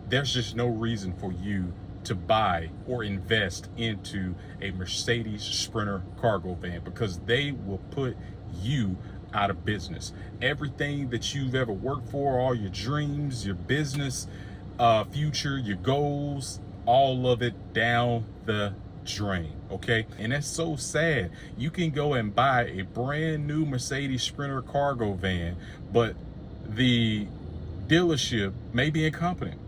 there's just no reason for you to buy or invest into a Mercedes Sprinter cargo van, because they will put you out of business. Everything that you've ever worked for, all your dreams, your business future, your goals, all of it down the drain. Okay, and that's so sad. You can go and buy a brand new Mercedes Sprinter cargo van, but the dealership may be incompetent.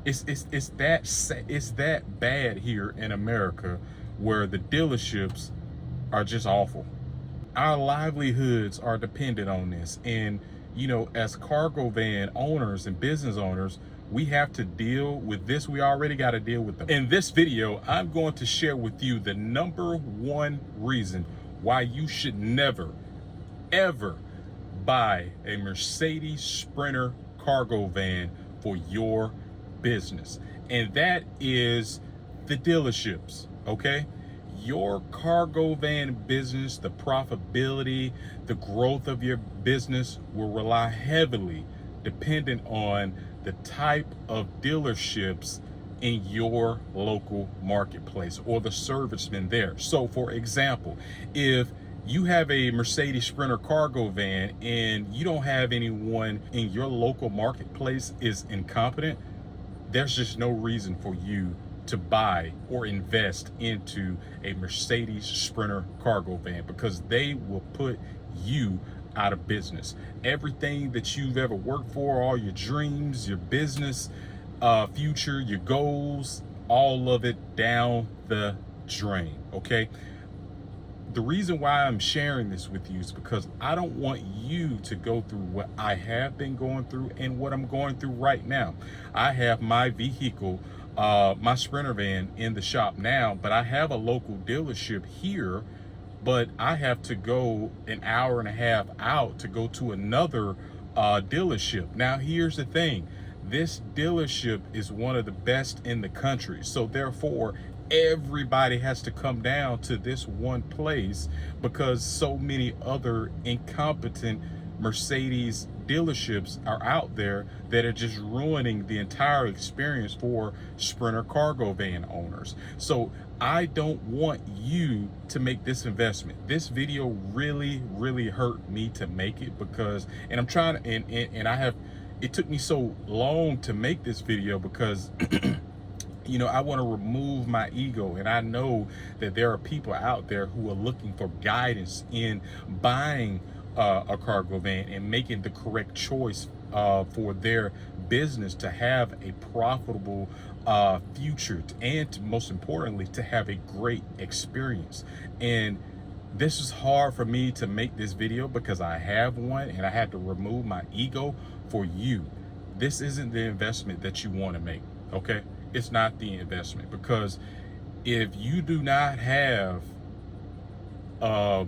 It's that bad here in America, where the dealerships are just awful. Our livelihoods are dependent on this, and as cargo van owners and business owners, we have to deal with this. We already got to deal with them. In this video, I'm going to share with you the number one reason why you should never, ever buy a Mercedes Sprinter cargo van for your business. And that is the dealerships, okay? Your cargo van business, the profitability, the growth of your business will rely heavily dependent on the type of dealerships in your local marketplace or the servicemen there. So for example, if you have a Mercedes Sprinter cargo van and you don't have anyone in your local marketplace is incompetent, there's just no reason for you to buy or invest into a Mercedes Sprinter cargo van, because they will put you out of business. Everything that you've ever worked for, all your dreams, your business future, your goals, all of it down the drain. Okay, the reason why I'm sharing this with you is because I don't want you to go through what I have been going through and what I'm going through right now. I have my vehicle, my Sprinter van, in the shop now, but I have a local dealership here, but I have to go an hour and a half out to go to another dealership. Now, here's the thing. This dealership is one of the best in the country. So therefore, everybody has to come down to this one place because so many other incompetent Mercedes dealerships are out there that are just ruining the entire experience for Sprinter cargo van owners. So I don't want you to make this investment. This video really hurt me to make it, because, and I'm trying to, and I have, it took me so long to make this video because I want to remove my ego, and I know that there are people out there who are looking for guidance in buying a cargo van and making the correct choice for their business to have a profitable future, and most importantly, to have a great experience. And this is hard for me to make this video because I have one, and I had to remove my ego for you. This isn't the investment that you want to make, okay? It's not the investment, because if you do not have a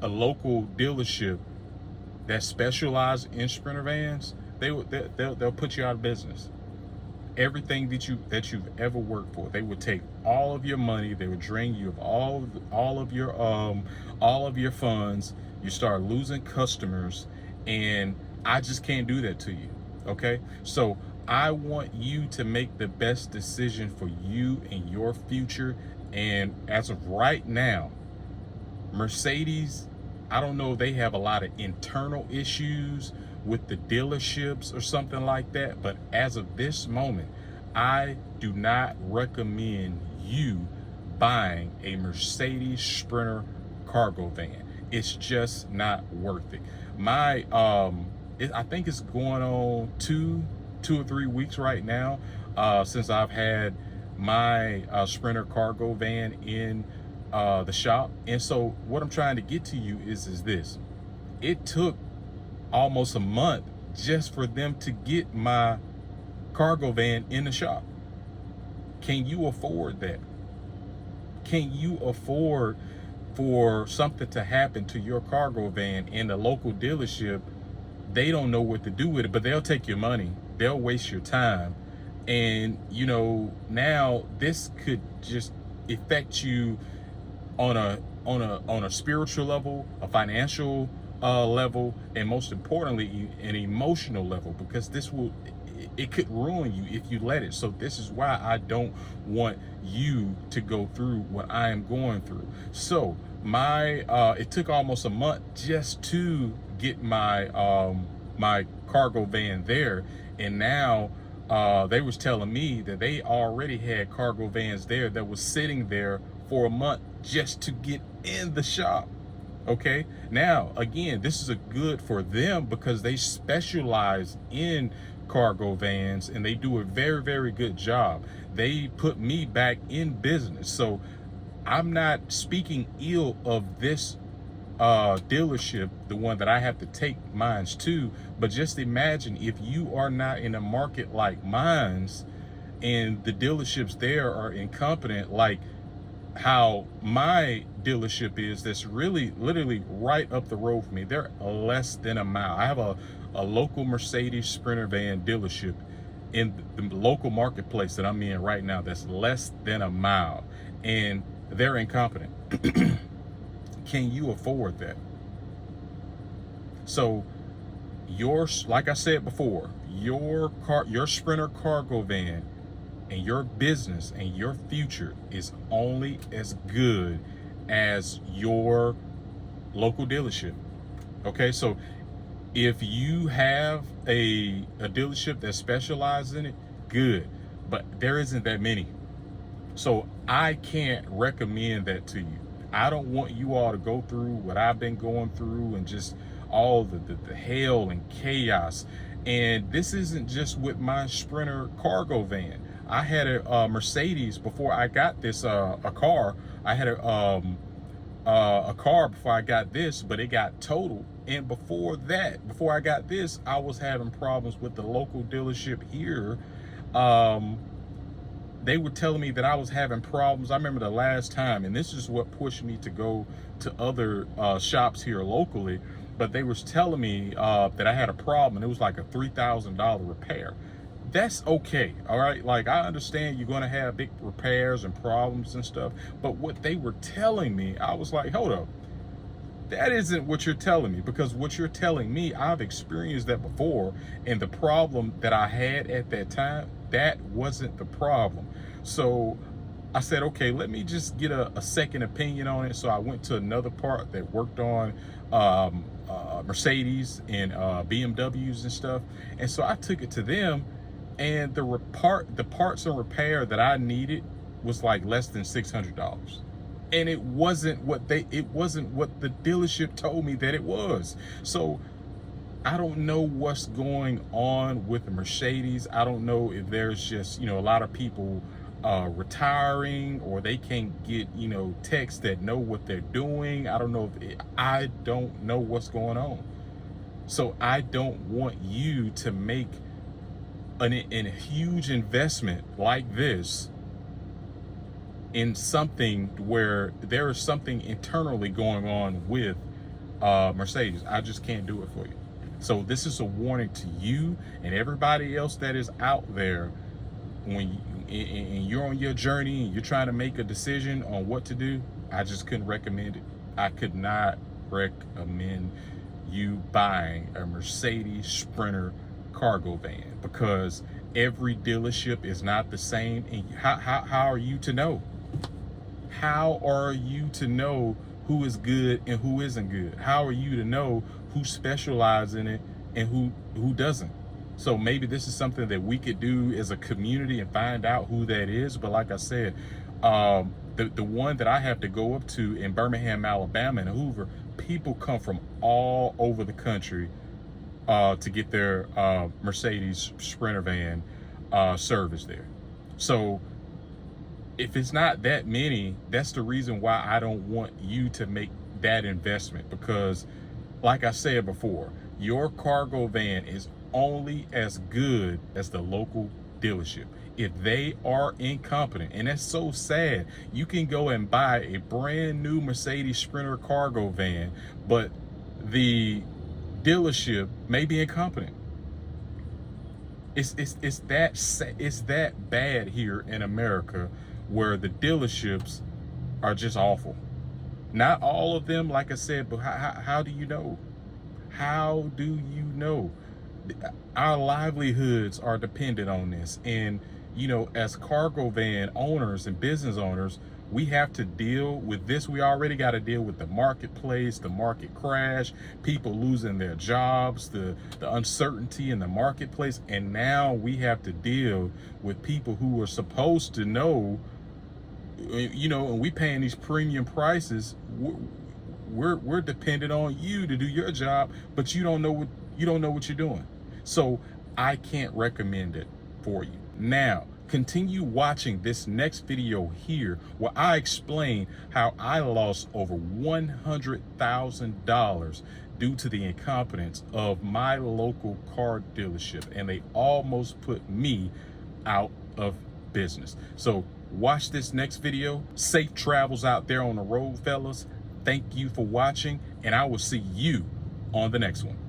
local dealership that specializes in Sprinter vans, they'll put you out of business. Everything that you've ever worked for, they would take all of your money, they would drain you of all of your funds. You start losing customers, and I just can't do that to you. Okay, so I want you to make the best decision for you and your future. And as of right now, Mercedes, I don't know if they have a lot of internal issues with the dealerships or something like that, but as of this moment, I do not recommend you buying a Mercedes Sprinter cargo van. It's just not worth it. I think it's going on two or 3 weeks right now since I've had my Sprinter cargo van in the shop. And so what I'm trying to get to you is this. It took almost a month just for them to get my cargo van in the shop. Can you afford that? Can you afford for something to happen to your cargo van in the local dealership? They don't know what to do with it, but they'll take your money. They'll waste your time. And now this could just affect you on a spiritual level, a financial level, and most importantly, an emotional level, because it could ruin you if you let it. So this is why I don't want you to go through what I am going through. So my it took almost a month just to get my cargo van there, and now they was telling me that they already had cargo vans there that was sitting there for a month just to get in the shop. Okay, now again, this is a good for them because they specialize in cargo vans and they do a very good job. They put me back in business, so I'm not speaking ill of this dealership, the one that I have to take mines to, but just imagine if you are not in a market like mine's and the dealerships there are incompetent, like how my dealership is, that's really literally right up the road from me. They're less than a mile. I have a local Mercedes Sprinter van dealership in the local marketplace that I'm in right now that's less than a mile, and they're incompetent. Can you afford that? So like I said before, your Sprinter cargo van and your business and your future is only as good as your local dealership. Okay, so if you have a dealership that specializes in it, good, but there isn't that many. So I can't recommend that to you. I don't want you all to go through what I've been going through and just all the hell and chaos. And this isn't just with my Sprinter cargo van. I had a Mercedes before I got this, a car. I had a car before I got this, but it got totaled. And before that, before I got this, I was having problems with the local dealership here. They were telling me that I was having problems. I remember the last time, and this is what pushed me to go to other shops here locally, but they was telling me that I had a problem, and it was like a $3,000 repair. That's okay, all right? Like, I understand you're gonna have big repairs and problems and stuff, but what they were telling me, I was like, hold up. That isn't what you're telling me, because what you're telling me, I've experienced that before, and the problem that I had at that time, that wasn't the problem. So I said, okay, let me just get a second opinion on it. So I went to another part that worked on Mercedes and BMWs and stuff. And so I took it to them, and the parts and repair that I needed was like less than $600. And it wasn't what the dealership told me that it was. So I don't know what's going on with the Mercedes. I don't know if there's just, a lot of people retiring, or they can't get, techs that know what they're doing. I don't know I don't know what's going on. So I don't want you to make a huge investment like this in something where there is something internally going on with Mercedes. I just can't do it for you. So this is a warning to you and everybody else that is out there. When you're on your journey and you're trying to make a decision on what to do, I just couldn't recommend it. I could not recommend you buying a Mercedes Sprinter cargo van, because every dealership is not the same. And how are you to know? How are you to know who is good and who isn't good? How are you to know who specializes in it and who doesn't? So maybe this is something that we could do as a community and find out who that is. But like I said, the one that I have to go up to in Birmingham, Alabama, and Hoover, people come from all over the country to get their Mercedes Sprinter van service there. So if it's not that many, that's the reason why I don't want you to make that investment, because like I said before, your cargo van is only as good as the local dealership. If they are incompetent, and that's so sad, you can go and buy a brand new Mercedes Sprinter cargo van, but the dealership may be incompetent. It's that bad here in America, where the dealerships are just awful. Not all of them, like I said, but how do you know? How do you know? Our livelihoods are dependent on this. And, you know, as cargo van owners and business owners, we have to deal with this. We already got to deal with the marketplace, the market crash, people losing their jobs, the uncertainty in the marketplace. And now we have to deal with people who are supposed to know, you know, and we paying these premium prices. We're dependent on you to do your job, but you don't know what you're doing. So I can't recommend it for you. Now, continue watching this next video here where I explain how I lost over $100,000 due to the incompetence of my local car dealership, and they almost put me out of business. So watch this next video. Safe travels out there on the road, fellas. Thank you for watching, and I will see you on the next one.